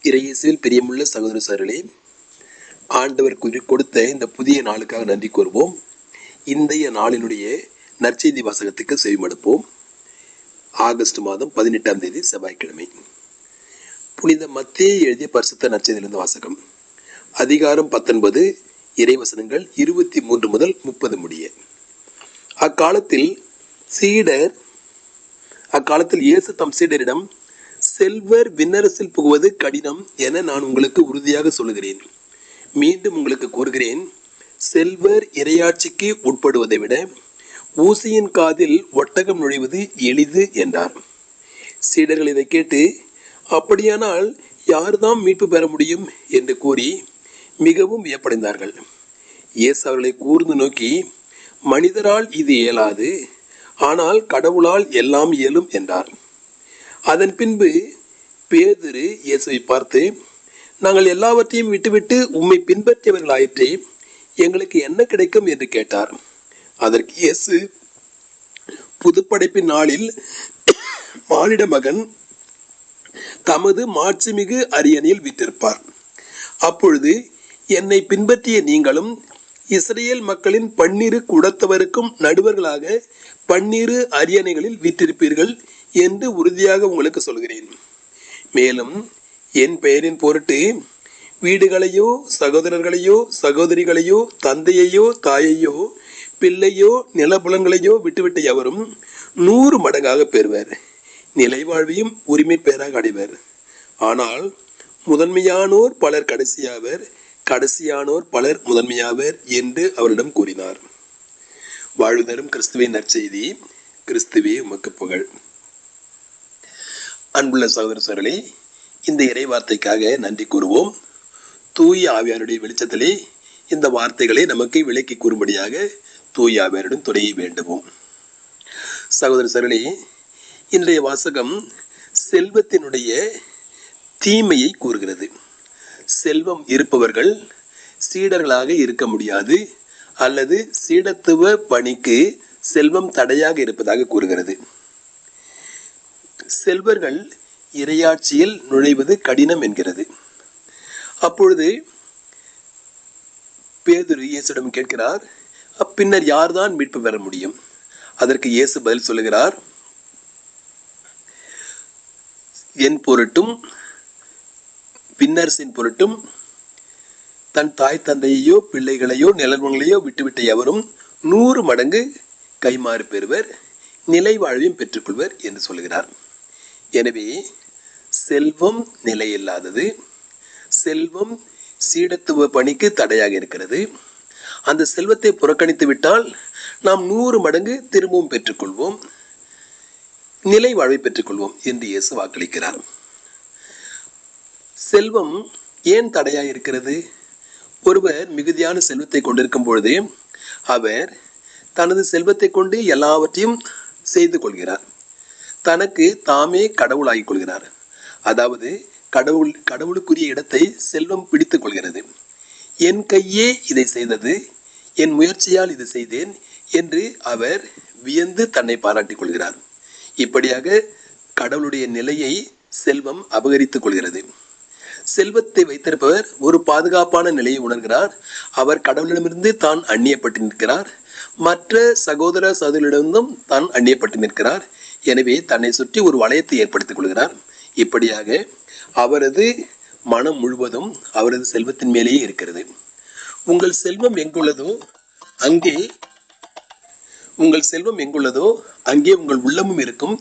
இறையேசுவில் பிரியமுள்ள சகோதர சகோதரிகளே, ஆண்டவர் கொடுத்த இந்த புதிய நாளுக்காக நன்றி கூறுவோம். இன்றைய நாளினுடைய நற்செய்தி வாசகத்துக்கு செவிமடுப்போம். ஆகஸ்ட் மாதம் 18ஆம் தேதி செவ்வாய்க்கிழமை. புனித மத்தேயு எழுதிய பரிசுத்த நற்செய்தியிலிருந்து வாசகம். அதிகாரம் 19, இறைவசனங்கள் 23 முதல் 30 முடிய. அக்காலத்தில் இயேசு தம் சீடரிடம், செல்வர் விண்ணரசில் புகுவது கடினம் என நான் உங்களுக்கு உறுதியாக சொல்லுகிறேன். மீண்டும் உங்களுக்கு கூறுகிறேன், செல்வர் இறையாட்சிக்கு உட்படுவதை விட ஊசியின் காதில் ஒட்டகம் நுழைவது எளிது என்றார். சீடர்கள் இதை கேட்டு, அப்படியானால் யார்தான் மீட்பு பெற முடியும் என்று கூறி மிகவும் வியப்படைந்தார்கள். இயேசு அவர்களை கூர்ந்து நோக்கி, மனிதரால் இது இயலாது, ஆனால் கடவுளால் எல்லாம் இயலும் என்றார். அதன் பின்பு பேதுரு இயேசுவை பார்த்து, நாங்கள் எல்லாவற்றையும் விட்டுவிட்டு உம்மை பின்பற்றியவர்களாயிற்றே, எங்களுக்கு என்ன கிடைக்கும் என்று கேட்டார். அதற்கு இயேசு, புதுப்படைப்பின் நாளில் மானிட மகன் தமது மாட்சிமிகு அரியணையில் வீற்றிருப்பார். அப்பொழுது என்னை பின்பற்றிய நீங்களும் இஸ்ரேல் மக்களின் 12 குலத்தவருக்கும் நடுவர்களாக 12 அரியணைகளில் வீற்றிருப்பீர்கள் என்று உறுதியாக உங்களுக்கு சொல்கிறேன். மேலும் என் பெயரின் பொருட்டு வீடுகளையோ சகோதரர்களையோ சகோதரிகளையோ தந்தையையோ தாயையோ பிள்ளையோ நிலபுலங்களையோ விட்டுவிட்ட எவரும் 100 மடங்காக பெறுவர், நிலை வாழ்வையும் உரிமை பெயராக அடைவர். ஆனால் முதன்மையானோர் பலர் கடைசியாவர், கடைசியானோர் பலர் முதன்மையாவர் என்று அவரிடம் கூறினார். வாழ்வு தரும் கிறிஸ்துவின் நற்செய்தி. கிறிஸ்துவே உமக்கு புகழ். அன்புள்ள சகோதர சகோதரிகளே, இந்த இறை வார்த்தைக்காக நன்றி கூறுவோம். தூய ஆவியாருடைய வெளிச்சத்திலே இந்த வார்த்தைகளை நமக்கு விளக்கி கூறும்படியாக தூய ஆவியாருடன் துணையை வேண்டுவோம். சகோதர சகோதரிகளே, இன்றைய வாசகம் செல்வத்தினுடைய தீமையை கூறுகிறது. செல்வம் இருப்பவர்கள் சீடர்களாக இருக்க முடியாது, அல்லது சீடத்துவ பணிக்கு செல்வம் தடையாக இருப்பதாக கூறுகிறது. செல்வர்கள் இறையாட்சியில் நுழைவது கடினம் என்கிறது. அப்பொழுது பேதுரு இயேசுவிடம் கேட்கிறார், பின்னர் யார்தான் மீட்பு பெற முடியும்? அதற்கு இயேசு பதில் சொல்லுகிறார், என் பொருட்டும் விண்ணரசின் பொருட்டும் தன் தாய் தந்தையையோ பிள்ளைகளையோ நிலங்களையோ விட்டுவிட்ட எவரும் 100 மடங்கு கைமாறு பெறுவர், நிலை வாழ்வையும் பெற்றுக்கொள்வர் என்று சொல்கிறார். எனவே செல்வம் நிலையில்லாதது, செல்வம் சீடத்துவ பணிக்கு தடையாக இருக்கிறது. அந்த செல்வத்தை புறக்கணித்து விட்டால் நாம் 100 மடங்கு திரும்பவும் பெற்றுக்கொள்வோம், நிலை வாழ்வை பெற்றுக்கொள்வோம் என்று இயேசு வாக்களிக்கிறார். செல்வம் ஏன் தடையாக இருக்கிறது? ஒருவர் மிகுதியான செல்வத்தை கொண்டிருக்கும் பொழுது அவர் தனது செல்வத்தை கொண்டு எல்லாவற்றையும் செய்து கொள்கிறார். தனக்கு தாமே கடவுளாகிக் கொள்கிறார். அதாவது கடவுளுக்குரிய இடத்தை செல்வம் பிடித்துக் கொள்கிறது. என் கையே இதை செய்தது, என் முயற்சியால் இது செய்தேன் என்று அவர் வியந்து தன்னை பாராட்டிக் கொள்கிறார். இப்படியாக கடவுளுடைய நிலையை செல்வம் அபகரித்துக் கொள்கிறது. செல்வத்தை வைத்திருப்பவர் ஒரு பாதுகாப்பான நிலையை உணர்கிறார். அவர் கடவுளிடமிருந்து தான் அந்நியப்பட்டு நிற்கிறார். மற்ற சகோதர சகோதரிடமிருந்தும் தான் அந்நியப்பட்டு நிற்கிறார். எனவே தன்னை சுற்றி ஒரு வளையத்தை ஏற்படுத்திக் கொள்கிறார். இப்படியாக அவரது மனம் முழுவதும் அவரது செல்வத்தின் மேலேயே இருக்கிறது. உங்கள் செல்வம் எங்குள்ளதோ அங்கே உங்கள் உள்ளமும் இருக்கும்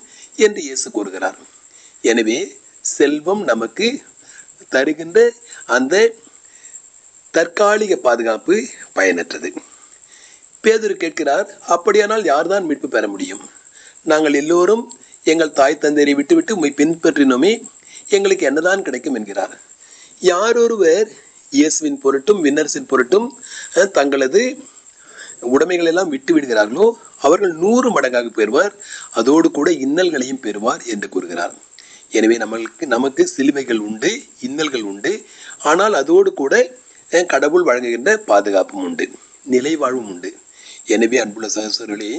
என்று இயேசு கூறுகிறார். எனவே செல்வம் நமக்கு தருகின்ற அந்த தற்காலிக பாதுகாப்பு பயனற்றது. பேதுரு கேட்கிறார், அப்படியானால் யார்தான் மீட்பு பெற முடியும்? நாங்கள் எல்லோரும் எங்கள் தாய் தந்தையை விட்டுவிட்டு உம்மை பின்பற்றினோமே, எங்களுக்கு என்னதான் கிடைக்கும் என்கிறார். யாரொருவர் இயேசுவின் பொருட்டும் விண்ணரசின் பொருட்டும் தங்களது உடைமைகள் எல்லாம் விட்டு விடுகிறார்களோ அவர்கள் 100 மடங்காக பெறுவார், அதோடு கூட இன்னல்களையும் பெறுவார் என்று கூறுகிறார். எனவே நமக்கு சிலுவைகள் உண்டு, இன்னல்கள் உண்டு. ஆனால் அதோடு கூட கடவுள் வழங்குகின்ற பாதுகாப்பும் உண்டு, நிலை வாழ்வும் உண்டு. எனவே அன்புள்ள சகோதரர்களே,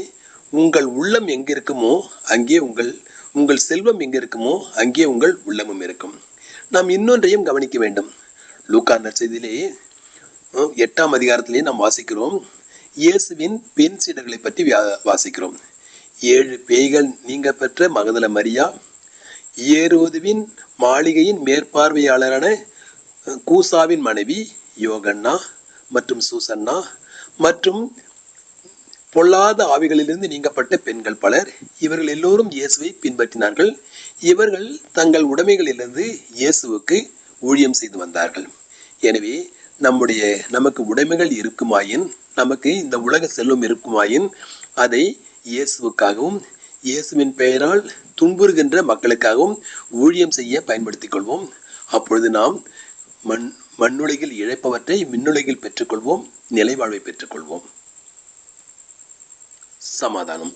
உங்கள் உள்ளம் எங்க இருக்குமோ அங்கே உங்கள் செல்வம் எங்க இருக்குமோ அங்கே உங்கள் உள்ளமும் இருக்கும். நாம் இன்னொன்றையும் கவனிக்க வேண்டும். லூக்கா நற்செய்தியிலே 8ஆம் அதிகாரத்திலே நாம் வாசிக்கிறோம், இயேசுவின் பெண் சீடர்களை பற்றி வாசிக்கிறோம். 7 பேய்கள் நீங்க பெற்ற மகதல மரியா, ஏரோதுவின் மாளிகையின் மேற்பார்வையாளரான கூசாவின் மனைவி யோகன்னா மற்றும் சூசன்னா, மற்றும் பொல்லாத ஆவிகளிலிருந்து நீங்கப்பட்ட பெண்கள் பலர். இவர்கள் எல்லோரும் இயேசுவை பின்பற்றினார்கள். இவர்கள் தங்கள் உடைமைகளிலிருந்து இயேசுவுக்கு ஊழியம் செய்து வந்தார்கள். எனவே நமக்கு உடைமைகள் இருக்குமாயின், நமக்கு இந்த உலக செல்வம் இருக்குமாயின், அதை இயேசுவுக்காகவும் இயேசுவின் பெயரால் துன்புறுகின்ற மக்களுக்காகவும் ஊழியம் செய்ய பயன்படுத்திக் கொள்வோம். அப்பொழுது நாம் மண்ணுலகில் இழைப்பவற்றை விண்ணுலகில் பெற்றுக்கொள்வோம், நிலைவாழ்வை பெற்றுக்கொள்வோம். சமாதானம்.